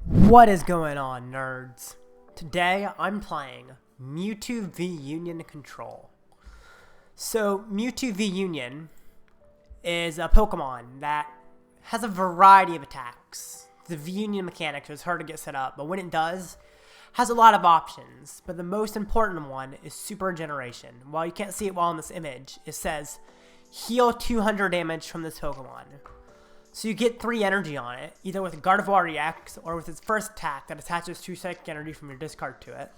What is going on, nerds? Today I'm playing Mewtwo V-Union Control. So Mewtwo V-Union is a Pokemon that has a variety of attacks. The V-Union mechanics is hard to get set up, but when it does, has a lot of options. But the most important one is Super Generation. While you can't see it well in this image, it says heal 200 damage from this Pokemon. So you get 3 energy on it, either with Gardevoir EX or with its first attack that attaches 2 psychic energy from your discard to it.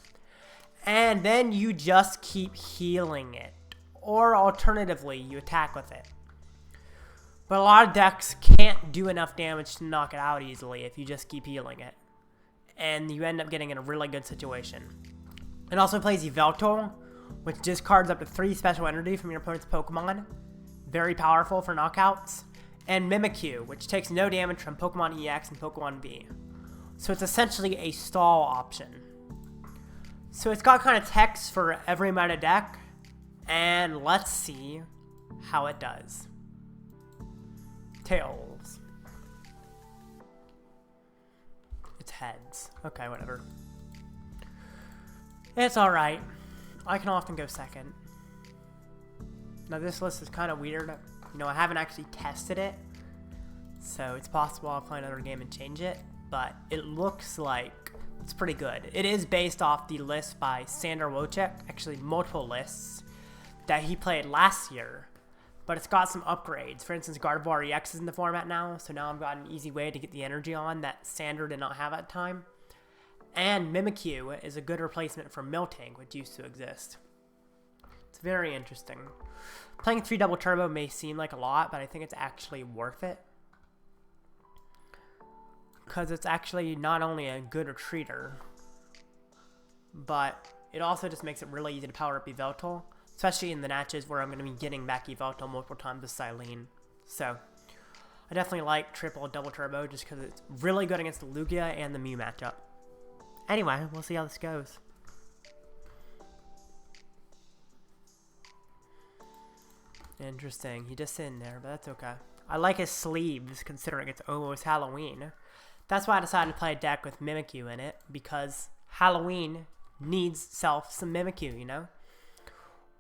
And then you just keep healing it. Or alternatively, you attack with it. But a lot of decks can't do enough damage to knock it out easily if you just keep healing it. And you end up getting in a really good situation. It also plays Yveltal, which discards up to 3 special energy from your opponent's Pokemon. Very powerful for knockouts. And Mimikyu, which takes no damage from Pokemon EX and Pokemon V. So it's essentially a stall option. So it's got kind of text for every meta deck, and let's see how it does. Tails. It's heads. Okay, whatever. It's alright. I can often go second. Now this list is kind of weird. You know, I haven't actually tested it, so it's possible I'll play another game and change it, but it looks like it's pretty good. It is based off the list by Sander Wojcik, actually multiple lists, that he played last year, but it's got some upgrades. For instance, Gardevoir EX is in the format now, so now I've got an easy way to get the energy on that Sander did not have at the time. And Mimikyu is a good replacement for Miltank, which used to exist. It's very interesting. Playing 3 double turbo may seem like a lot, but I think it's actually worth it. Because it's actually not only a good retreater, but it also just makes it really easy to power up Yveltal, especially in the matches where I'm going to be getting back Yveltal multiple times with Cyllene. So, I definitely like triple double turbo just because it's really good against the Lugia and the Mew matchup. Anyway, we'll see how this goes. Interesting. He just sitting there, but that's okay. I like his sleeves, considering it's almost Halloween. That's why I decided to play a deck with Mimikyu in it, because Halloween needs some Mimikyu, you know?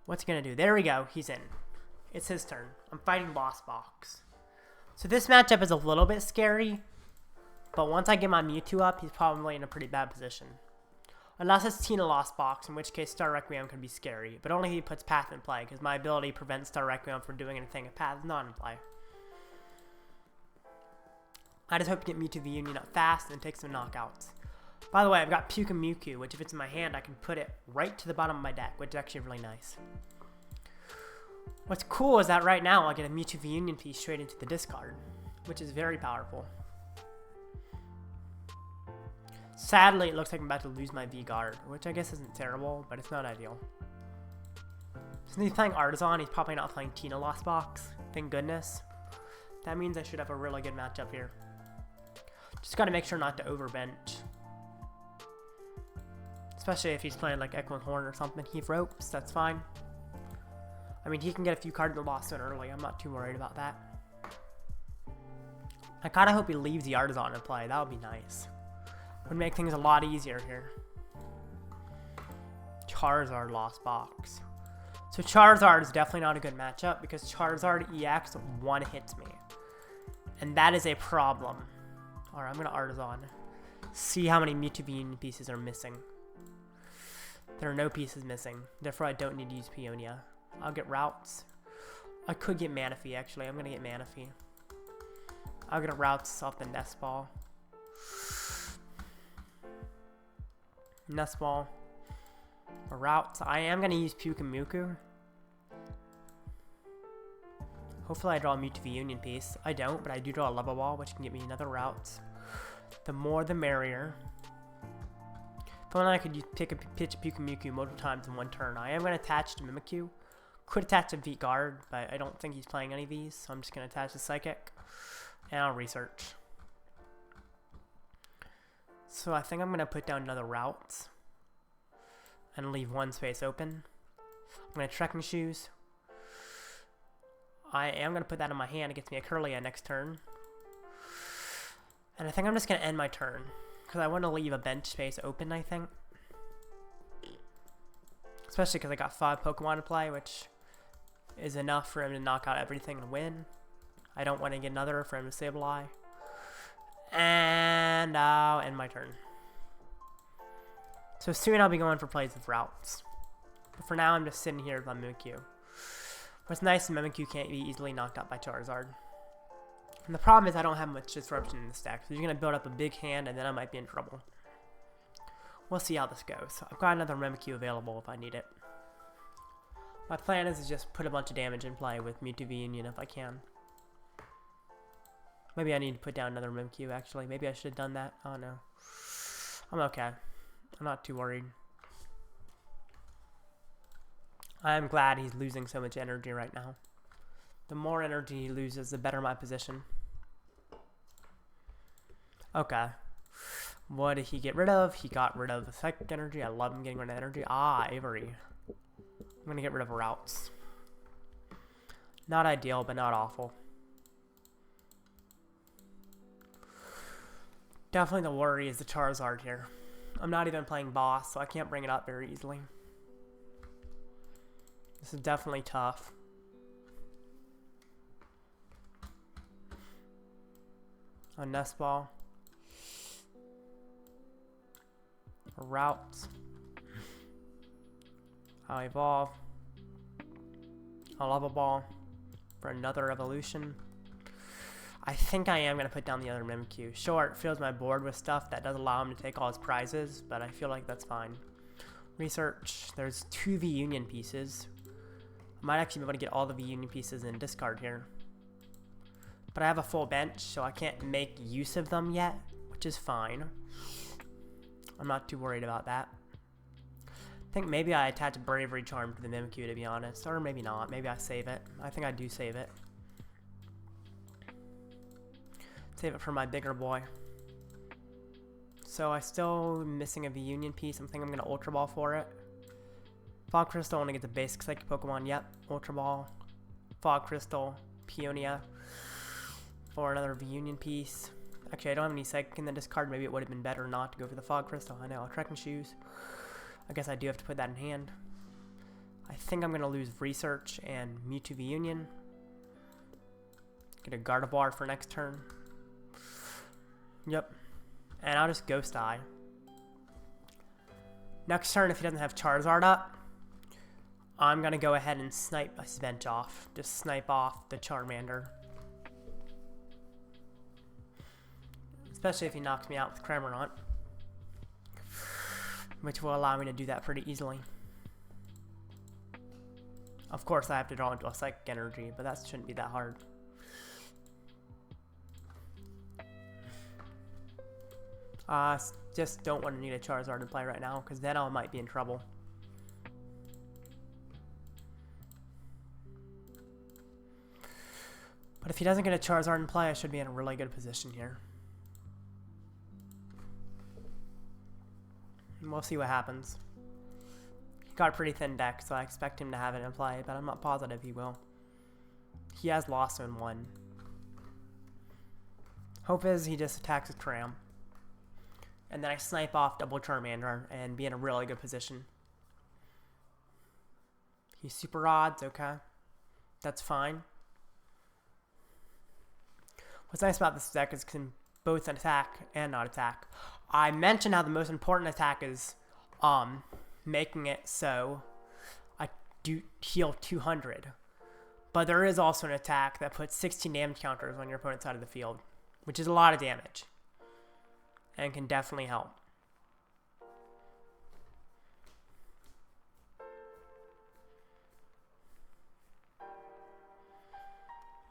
What's he gonna do? There we go. He's in. It's his turn. I'm fighting Lost Box. So this matchup is a little bit scary, but once I get my Mewtwo up, he's probably in a pretty bad position. Unless it's Tina Lost Box, in which case Star Requiem can be scary, but only if he puts Path in play, because my ability prevents Star Requiem from doing anything if Path is not in play. I just hope to get Mewtwo V-Union up fast and take some knockouts. By the way, I've got Pyukumuku, which if it's in my hand, I can put it right to the bottom of my deck, which is actually really nice. What's cool is that right now I get a Mewtwo V-Union piece straight into the discard, which is very powerful. Sadly, it looks like I'm about to lose my V-Guard, which I guess isn't terrible, but it's not ideal. Since he's playing Artisan, he's probably not playing Tina Lost Box. Thank goodness. That means I should have a really good matchup here. Just gotta make sure not to overbench. Especially if he's playing like Eklund Horn or something. He ropes, that's fine. I mean, he can get a few cards in the loss zone early. I'm not too worried about that. I kinda hope he leaves the Artisan in play. That would be nice. Would make things a lot easier here. Charizard Lost Box. So Charizard is definitely not a good matchup because Charizard EX one hits me. And that is a problem. Alright, I'm going to Artisan. See how many Mewtwo V-Union pieces are missing. There are no pieces missing. Therefore, I don't need to use Peonia. I'll get Ralts. I could get Manaphy, actually. I'm going to get Manaphy. I'll get a Ralts off the Nest Ball. Nest Ball. Or Ralts. I am going to use Pyukumuku. Hopefully I draw a Mewtwo V-Union piece. I don't, but I do draw a Level Ball, which can get me another Ralts. The more the merrier. If only I could pitch Pyukumuku multiple times in one turn. I am going to attach to Mimikyu. Could attach a V-Guard, but I don't think he's playing any of these, so I'm just going to attach the Psychic. And I'll research. So I think I'm going to put down another Ralts. And leave one space open. I'm going to Trekking Shoes. I am going to put that in my hand. It gets me a Kirlia next turn. And I think I'm just going to end my turn. Because I want to leave a bench space open, I think. Especially because I got 5 Pokemon to play, which is enough for him to knock out everything and win. I don't want to get another for him to Sableye. And I'll end my turn. So soon I'll be going for plays with Ralts. But for now, I'm just sitting here with my Mimikyu. What's nice is Mimikyu can't be easily knocked out by Charizard. And the problem is I don't have much disruption in this deck, so you're going to build up a big hand and then I might be in trouble. We'll see how this goes. I've got another Mimikyu available if I need it. My plan is to just put a bunch of damage in play with Mewtwo V-Union if I can. Maybe I need to put down another Mimikyu, actually. Maybe I should have done that. Oh, no. I'm okay. I'm not too worried. I'm glad he's losing so much energy right now. The more energy he loses, the better my position. Okay. What did he get rid of? He got rid of the psychic energy. I love him getting rid of energy. Ah, Avery. I'm going to get rid of Ralts. Not ideal, but not awful. Definitely the worry is the Charizard here. I'm not even playing boss, so I can't bring it up very easily. This is definitely tough. A Nest Ball. A Ralts. I'll evolve. A Level Ball for another evolution. I think I am going to put down the other Mimikyu. Sure, it fills my board with stuff that does allow him to take all his prizes, but I feel like that's fine. Research. There's 2 V-Union pieces. I might actually be able to get all the V-Union pieces in discard here. But I have a full bench, so I can't make use of them yet, which is fine. I'm not too worried about that. I think maybe I attach a Bravery Charm to the Mimikyu, to be honest. Or maybe not. Maybe I save it. I think I do save it. Save it for my bigger boy. So I still missing a V-Union piece. I'm thinking I'm going to Ultra Ball for it. Fog Crystal, when I get the basic Psychic Pokemon. Yep, Ultra Ball. Fog Crystal. Peonia. For another V-Union piece. Actually, I don't have any Psychic in the discard. Maybe it would have been better not to go for the Fog Crystal. I know, Trekking Shoes. I guess I do have to put that in hand. I think I'm going to lose Research and Mewtwo V-Union. Get a Gardevoir for next turn. Yep. And I'll just Ghost Eye. Next turn, if he doesn't have Charizard up, I'm going to go ahead and snipe his bench off. Just snipe off the Charmander. Especially if he knocks me out with Cramorant. Which will allow me to do that pretty easily. Of course, I have to draw into a Psychic Energy, but that shouldn't be that hard. Just don't want to need a Charizard to play right now, because then I might be in trouble. But if he doesn't get a Charizard in play, I should be in a really good position here. And we'll see what happens. He got a pretty thin deck, so I expect him to have it in play, but I'm not positive he will. He has lost in 1. Hope is he just attacks with Tram. And then I snipe off double Charmander and be in a really good position. He's super odds, okay. That's fine. What's nice about this deck is it can both attack and not attack. I mentioned how the most important attack is making it so I do heal 200. But there is also an attack that puts 16 damage counters on your opponent's side of the field, which is a lot of damage. And can definitely help.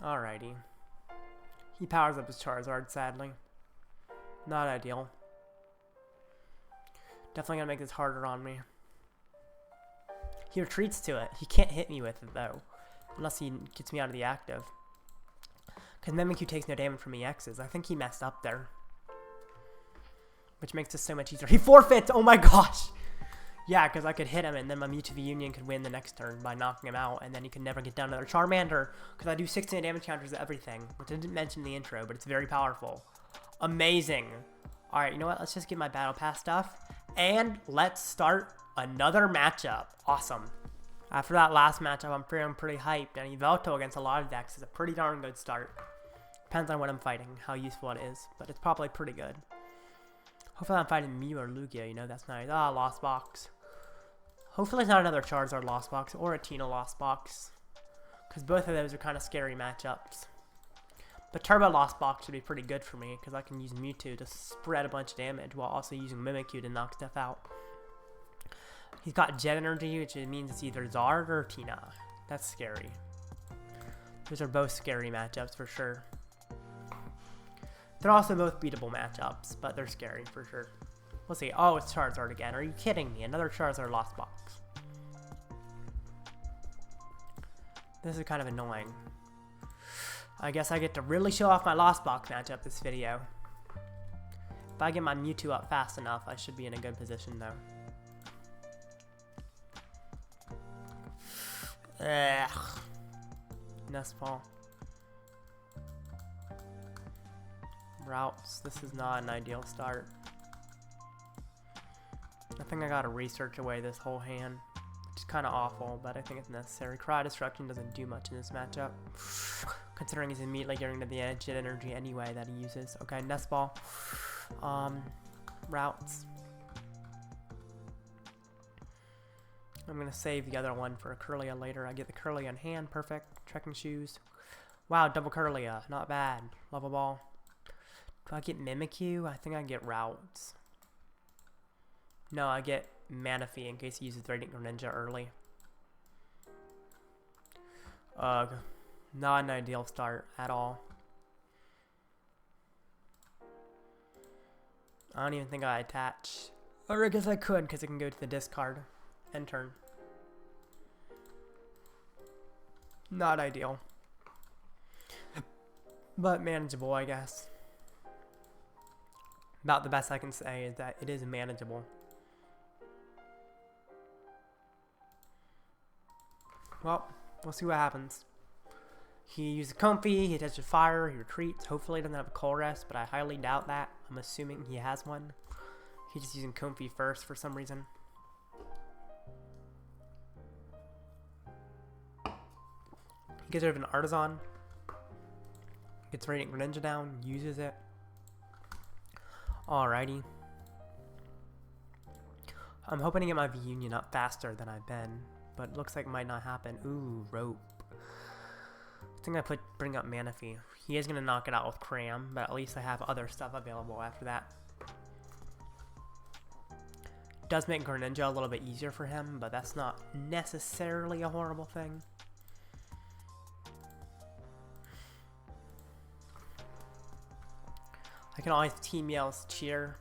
Alrighty. He powers up his Charizard, sadly. Not ideal. Definitely gonna make this harder on me. He retreats to it. He can't hit me with it, though. Unless he gets me out of the active. Because Mimikyu takes no damage from EXs. I think he messed up there. Which makes this so much easier. He forfeits! Oh my gosh! Yeah, because I could hit him and then my Mewtwo V-Union could win the next turn by knocking him out. And then he could never get down another Charmander. Because I do 16 damage counters to everything. Which I didn't mention in the intro, but it's very powerful. Amazing. Alright, you know what? Let's just get my Battle Pass stuff. And let's start another matchup. Awesome. After that last matchup, I'm feeling pretty hyped. And Yveltal against a lot of decks is a pretty darn good start. Depends on what I'm fighting, how useful it is. But it's probably pretty good. Hopefully I'm fighting Mew or Lugia, you know, that's nice. Ah, Lost Box. Hopefully it's not another Charizard Lost Box or a Tina Lost Box. Because both of those are kind of scary matchups. But Turbo Lost Box should be pretty good for me, because I can use Mewtwo to spread a bunch of damage while also using Mimikyu to knock stuff out. He's got Jet Energy, which means it's either Zard or Tina. That's scary. Those are both scary matchups for sure. They're also both beatable matchups, but they're scary for sure. We'll see. Oh, it's Charizard again. Are you kidding me? Another Charizard Lost Box. This is kind of annoying. I guess I get to really show off my Lost Box matchup this video. If I get my Mewtwo up fast enough, I should be in a good position though. Ugh. Nest Ball. Ralts. This is not an ideal start. I think I gotta research away this whole hand. Which is kind of awful, but I think it's necessary. Cry Destruction doesn't do much in this matchup. Considering he's immediately getting to the edge and energy anyway that he uses. Okay, Nest Ball. Ralts. I'm gonna save the other one for a Kirlia later. I get the Kirlia in hand, perfect. Trekking Shoes. Wow, double Kirlia, not bad. Level Ball. Do I get Mimikyu? I think I get Ralts. No, I get Manaphy in case he uses Radiant Greninja early. Ugh. Not an ideal start at all. I don't even think I attach. Or I guess I could because it can go to the discard. End turn. Not ideal. But manageable, I guess. About the best I can say is that it is manageable. Well, we'll see what happens. He uses Comfy, he touches fire, he retreats. Hopefully he doesn't have a Cold Rest, but I highly doubt that. I'm assuming he has one. He's just using Comfy first for some reason. He gets rid of an Artisan. Gets Radiant Greninja down, uses it. Alrighty. I'm hoping to get my V-Union up faster than I've been, but it looks like it might not happen. Ooh, Rope. I think I bring up Manaphy. He is going to knock it out with Cram, but at least I have other stuff available after that. It does make Greninja a little bit easier for him, but that's not necessarily a horrible thing. I can always Team Yell's Cheer,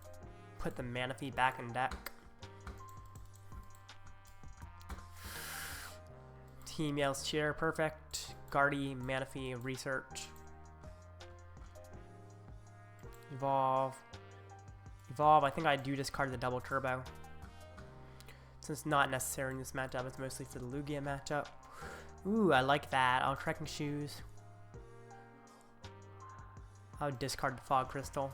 put the Manaphy back in deck. Team Yell's Cheer, perfect. Guardy, Manaphy, Research. Evolve. Evolve, I think I do discard the double turbo. Since it's not necessary in this matchup, it's mostly for the Lugia matchup. Ooh, I like that. I'll Trekking Shoes. I would discard the Fog Crystal.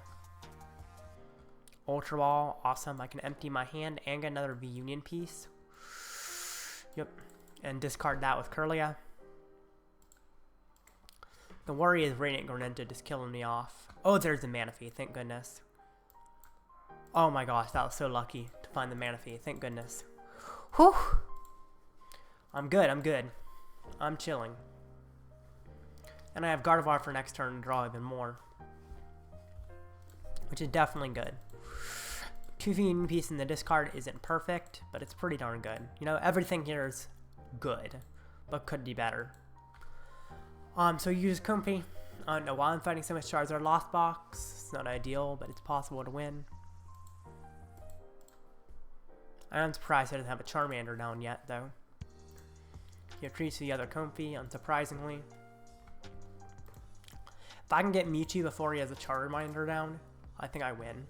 Ultra Ball, awesome. I can empty my hand and get another V-Union piece. Yep. And discard that with Kirlia. The worry is Radiant Greninja just killing me off. Oh, there's the Manaphy, thank goodness. Oh my gosh, that was so lucky to find the Manaphy, thank goodness. Whew! I'm good, I'm good. I'm chilling. And I have Gardevoir for next turn to draw even more. Which is definitely good. 2 V-Union piece in the discard isn't perfect, but it's pretty darn good. You know, everything here is good, but could be better. So you use Comfy. I don't know why I'm fighting so much Charizard Lost Box. It's not ideal, but it's possible to win. I'm surprised I didn't have a Charmander down yet, though. He retreats to the other Comfy, unsurprisingly. If I can get Mewtwo before he has a Charmander down, I think I win.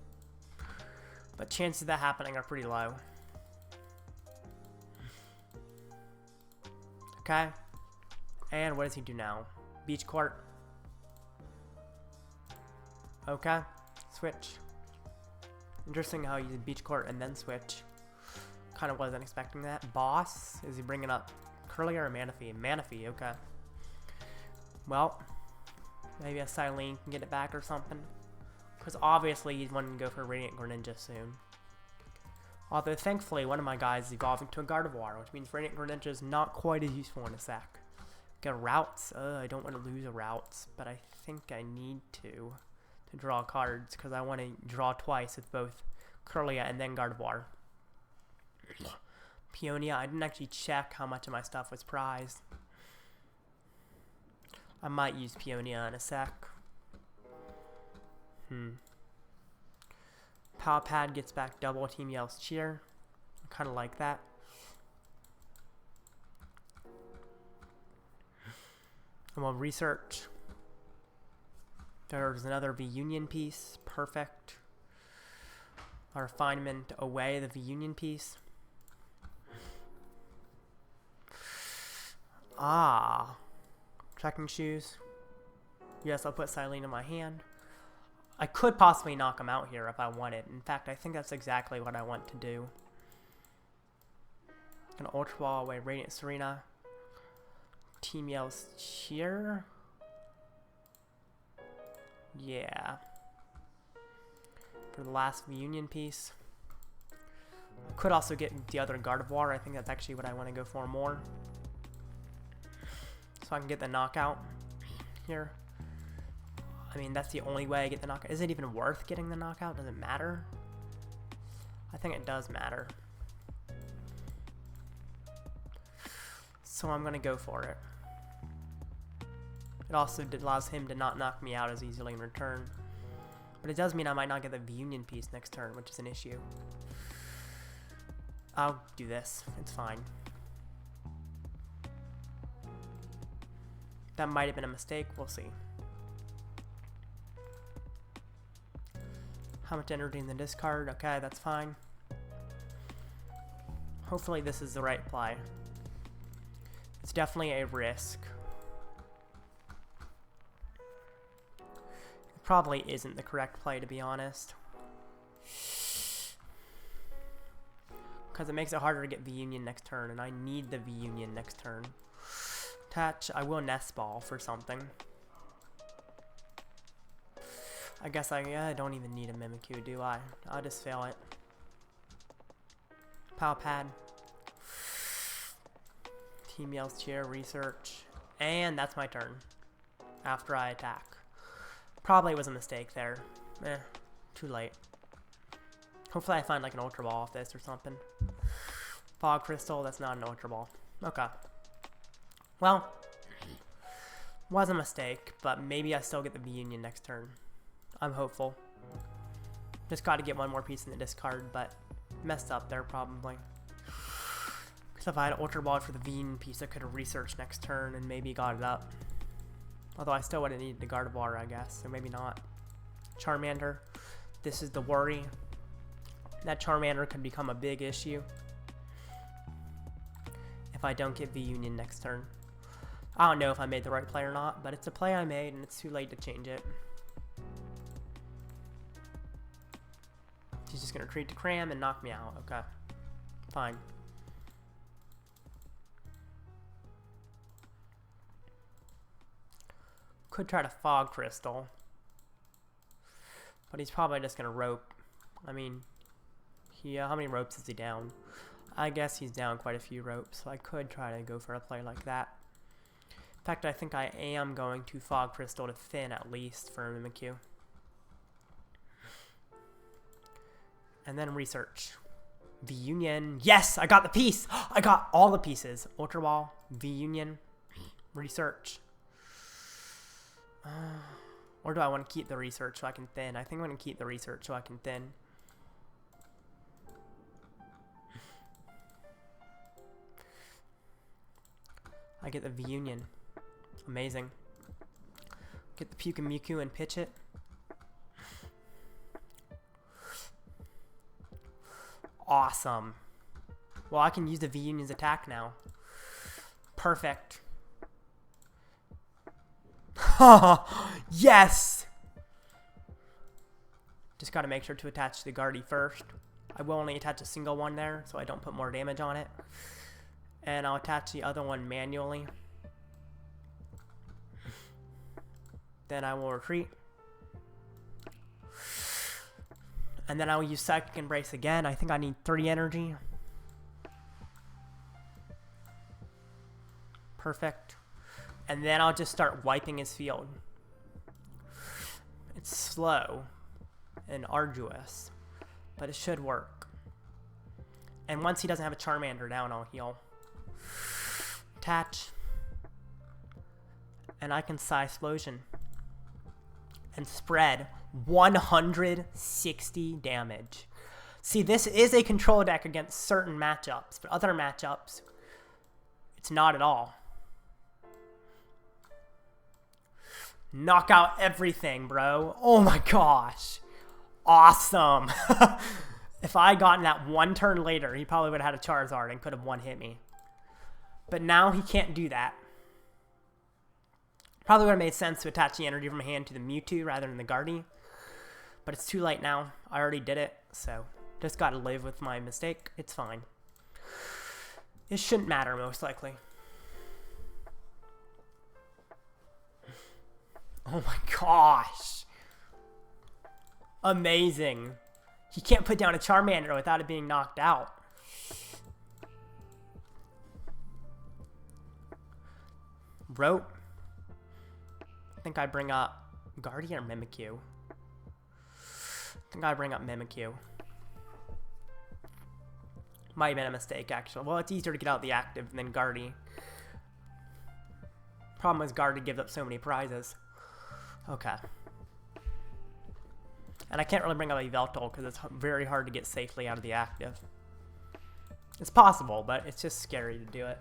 But chances of that happening are pretty low. Okay. And what does he do now? Beach Court. Okay. Switch. Interesting how he used Beach Court and then switch. Kind of wasn't expecting that. Boss, is he bringing up Kirlia or Manaphy? Manaphy, okay. Well, maybe a Cyllene can get it back or something. Because obviously he's wanting to go for Radiant Greninja soon. Although thankfully one of my guys is evolving to a Gardevoir, which means Radiant Greninja is not quite as useful in a sec. Get Ralts. I don't want to lose a Ralts, but I think I need to draw cards because I want to draw twice with both Kirlia and then Gardevoir. Peonia, I didn't actually check how much of my stuff was prized. I might use Peonia in a sec. Pal Pad gets back double Team Yell's cheer. I kind of like that. And we'll research. There's another V-Union piece. Perfect. Our refinement away the V-Union piece. Ah. Trekking Shoes. Yes, I'll put Cyllene in my hand. I could possibly knock him out here if I wanted. In fact, I think that's exactly what I want to do. An Ultra Ball away Radiant Tsareena. Team Yell's cheer. Yeah. For the last V-Union piece. I could also get the other Gardevoir. I think that's actually what I want to go for more. So I can get the knockout here. I mean, that's the only way I get the knockout. Is it even worth getting the knockout? Does it matter? I think it does matter. So I'm going to go for it. It also allows him to not knock me out as easily in return. But it does mean I might not get the V-Union piece next turn, which is an issue. I'll do this. It's fine. That might have been a mistake. We'll see. How much energy in the discard? Okay, that's fine. Hopefully this is the right play. It's definitely a risk. It probably isn't the correct play, to be honest. Because it makes it harder to get V-Union next turn, and I need the V-Union next turn. Attach, I will Nest Ball for something. I guess I don't even need a Mimikyu, do I? I'll just fail it. Pal Pad. Team Yell's cheer, research. And that's my turn. After I attack. Probably was a mistake there. Too late. Hopefully I find like an Ultra Ball off this or something. Fog Crystal, that's not an Ultra Ball. Okay. Well, was a mistake, but maybe I still get the V-Union next turn. I'm hopeful. Just got to get one more piece in the discard, but messed up there probably. Because if I had Ultra Ball for the V-Union piece, I could have researched next turn and maybe got it up. Although I still would have needed the Gardevoir, I guess, so maybe not. Charmander. This is the worry. That Charmander could become a big issue if I don't get V-Union next turn. I don't know if I made the right play or not, but it's a play I made and it's too late to change it. He's just going to retreat to Cram and knock me out. Okay. Fine. Could try to Fog Crystal. But he's probably just going to rope. I mean, how many ropes is he down? I guess he's down quite a few ropes, so I could try to go for a play like that. In fact, I think I am going to Fog Crystal to thin at least for Mimikyu. And then research. V-Union. Yes, I got the piece. I got all the pieces. Ultra Ball, V-Union, research. Or do I want to keep the research so I can thin? I think I'm going to keep the research so I can thin. I get the V-Union. Amazing. Get the Pyukumuku and pitch it. Awesome. Well, I can use the V-Union's attack now. Perfect. Yes! Just got to make sure to attach the Gardevoir first. I will only attach a single one there, so I don't put more damage on it. And I'll attach the other one manually. Then I will retreat. And then I'll use Psychic Embrace again. I think I need 3 energy. Perfect. And then I'll just start wiping his field. It's slow and arduous, but it should work. And once he doesn't have a Charmander down, I'll heal. Attach. And I can Psy-Splosion. And spread 160 damage. See, this is a control deck against certain matchups, but other matchups, it's not at all. Knock out everything, bro. Oh my gosh. Awesome. If I had gotten that one turn later, he probably would have had a Charizard and could have one-hit me. But now he can't do that. Probably would have made sense to attach the energy from my hand to the Mewtwo rather than the Gardevoir. But it's too late now. I already did it, so just gotta live with my mistake. It's fine. It shouldn't matter, most likely. Oh my gosh. Amazing. He can't put down a Charmander without it being knocked out. Rope. I think I bring up Gardevoir or Mimikyu. I think I bring up Mimikyu. Might have been a mistake, actually. Well, it's easier to get out the active than Gardevoir. Problem is Gardevoir gives up so many prizes. Okay. And I can't really bring up Yveltal because it's very hard to get safely out of the active. It's possible, but it's just scary to do it.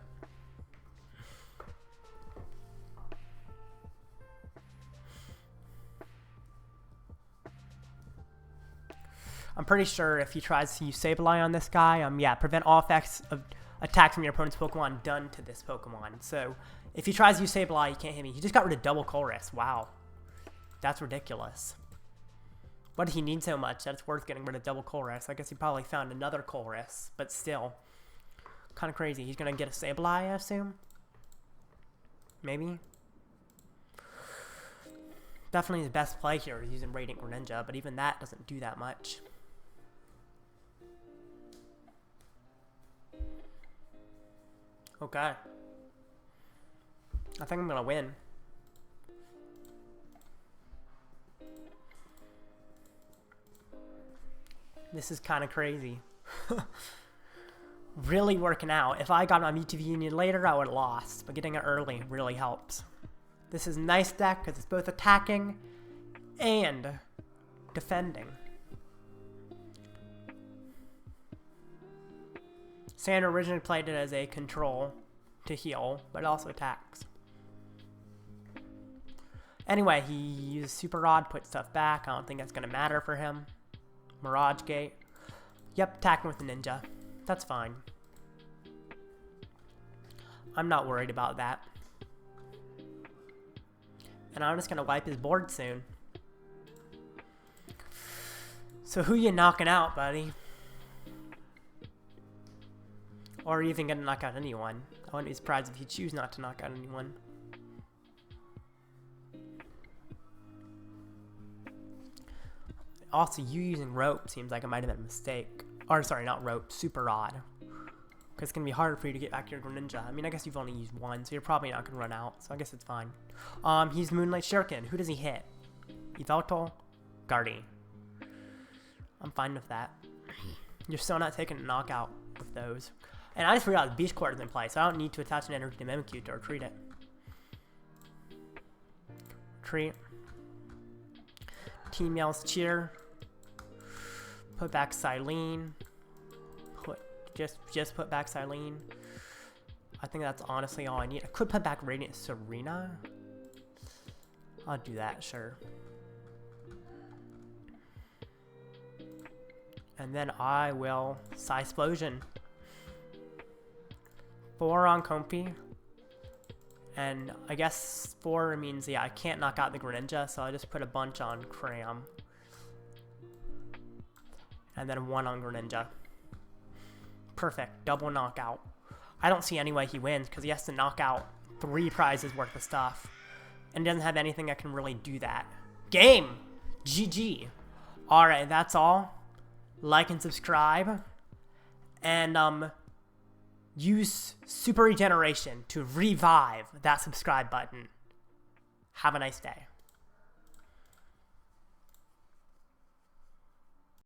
I'm pretty sure if he tries to use Sableye on this guy, yeah, prevent all effects of attack from your opponent's Pokemon done to this Pokemon. So if he tries to use Sableye, he can't hit me. He just got rid of double Colress. Wow. That's ridiculous. What did he need so much that it's worth getting rid of double Colress? I guess he probably found another Colress, but still. Kind of crazy. He's going to get a Sableye, I assume? Maybe? Definitely his best play here is using Radiant Greninja, but even that doesn't do that much. Okay. I think I'm going to win. This is kind of crazy. Really working out. If I got my Mewtwo V-Union later, I would have lost. But getting it early really helps. This is a nice deck because it's both attacking and defending. Sander originally played it as a control to heal, but it also attacks. Anyway, he used Super Rod, put stuff back. I don't think that's going to matter for him. Mirage Gate. Yep, attacking with the Ninja. That's fine. I'm not worried about that. And I'm just going to wipe his board soon. So who you knocking out, buddy? Or are you even going to knock out anyone? I wouldn't be surprised if you choose not to knock out anyone. Also, you using Rope seems like it might have been a mistake. Or, sorry, not Rope, Super Rod. Because it's going to be harder for you to get back to your Greninja. I mean, I guess you've only used one, so you're probably not going to run out. So I guess it's fine. He's Moonlight Shuriken. Who does he hit? Yveltal? Gardevoir. I'm fine with that. You're still not taking a knockout with those. And I just realized Beast Core is in play, so I don't need to attach an energy to Mimikyu to retreat it. Retreat. Team yells cheer. Put back Cyllene. Just put back Cyllene. I think that's honestly all I need. I could put back Radiant Tsareena. I'll do that, sure. And then I will Psy-Splosion. 4 on Comfy. And I guess 4 means, yeah, I can't knock out the Greninja, so I just put a bunch on Cram. and then 1 on Greninja. Perfect. Double knockout. I don't see any way he wins because he has to knock out 3 prizes worth of stuff. And doesn't have anything that can really do that. Game! GG. Alright, that's all. Like and subscribe. And use Super Regeneration to revive that subscribe button. Have a nice day.